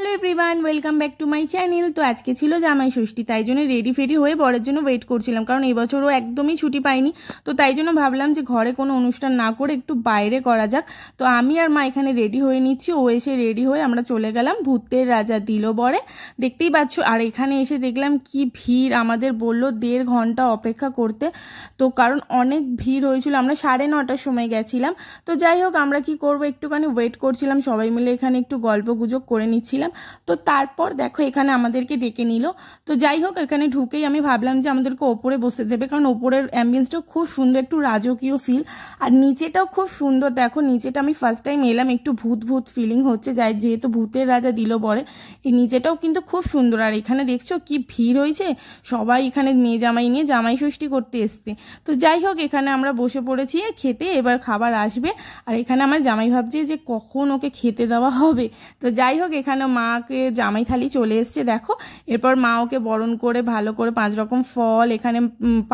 Hello everyone, welcome back to my channel. তো আজকে ছিল জামাই ষষ্ঠী, তাই জন্য রেডি ফেডি হয়ে বরের জন্য ওয়েট করছিলাম, কারণ এবছরও একদমই ছুটি পাইনি। তো তাই জন্য ভাবলাম যে ঘরে কোনো অনুষ্ঠান না করে একটু বাইরে করা যাক। তো আমি আর মা এখানে রেডি হয়ে নিচ্ছি, ও এসে রেডি হয়ে আমরা চলে গেলাম ভূতের রাজা দিল বরে, দেখতেই পাচ্ছ। আর এখানে এসে দেখলাম কি ভিড়, আমাদের বললো 1.5 ঘন্টা অপেক্ষা করতে। তো কারণ অনেক ভিড় হয়েছিল, আমরা 9:30টার সময় গেছিলাম। তো যাই হোক, আমরা কি করবো, একটুখানি ওয়েট করছিলাম, সবাই মিলে এখানে একটু গল্প গুজব করে নিচ্ছিলাম। তো তারপর দেখো এখানে আমাদেরকে ডেকে নিল। তো যাই হোক, এখানে ঢুকেই আমি ভাবলাম যে আমাদেরকে ওপরে বসে দেবে, কারণ ওপরের অ্যাম্বিয়েন্সটাও খুব সুন্দর, একটু রাজকীয় ফিল। আর নিচেটাও খুব সুন্দর, দেখো নিচেটা আমি ফার্স্ট টাইম এলাম, একটু ভূত ভূত ফিলিং হচ্ছে, যাই যেহেতু ভূতের রাজা দিল বরে। এই নিচেটাও কিন্তু খুব সুন্দর। আর এখানে দেখছো কি ভিড় হয়েছে, সবাই এখানে মেয়ে জামাই নিয়ে জামাই ষষ্ঠী করতে এসছে। তো যাই হোক, এখানে আমরা বসে পড়েছি খেতে, এবার খাবার আসবে। আর এখানে আমার জামাই ভাবছে যে কখন ওকে খেতে দেওয়া হবে। তো যাই হোক, এখানে মাকে জামাই থালি চলে এসছে দেখো। এরপর মা ওকে বরণ করে ভালো করে 5 রকম ফল, এখানে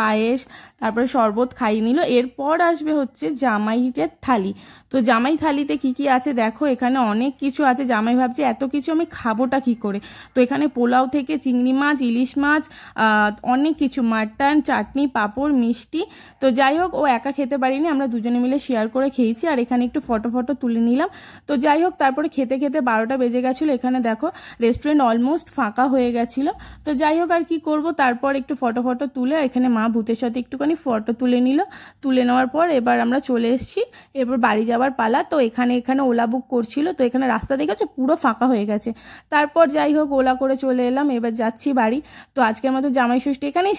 পায়েস, তারপরে শরবত খাইয়ে নিল। এরপর আসবে হচ্ছে জামাইয়ের থালি। তো জামাই থালিতে কি কি আছে দেখো, এখানে অনেক কিছু আছে। জামাই ভাবছে এত কিছু আমি খাবোটা কি করে। তো এখানে পোলাও থেকে চিংড়ি মাছ, ইলিশ মাছ, অনেক কিছু, মাটন, চাটনি, পাঁপড়, মিষ্টি। তো যাই হোক, ও একা খেতে পারিনি, আমরা দুজনে মিলে শেয়ার করে খেয়েছি। আর এখানে একটু ফটো তুলে নিলাম। তো যাই হোক, তারপরে খেতে খেতে 12টা বেজে গেছিলো। এখানে দেখো রেস্টুরেন্ট অলমোস্ট ফাঁকা হয়ে গেছিলো। তো যাই হোক, আর কি করব, তারপর একটু ফটো তুলে এখানে মা ভূতের সাথে একটুখানি ফটো তুলে নিল। তুলে নেওয়ার পর এবার আমরা চলে এসেছি, এবার বাড়ি যাওয়ার পালা। তো এখানে ওলা বুক করছিল, তো এখানে রাস্তা দেখেছো পুরো ফাঁকা হয়ে গেছে। তারপর যাই হোক, ওলা করে চলে এলাম, এবার যাচ্ছি বাড়ি। তো আজকের মতো জামাই ষষ্ঠী এখানেই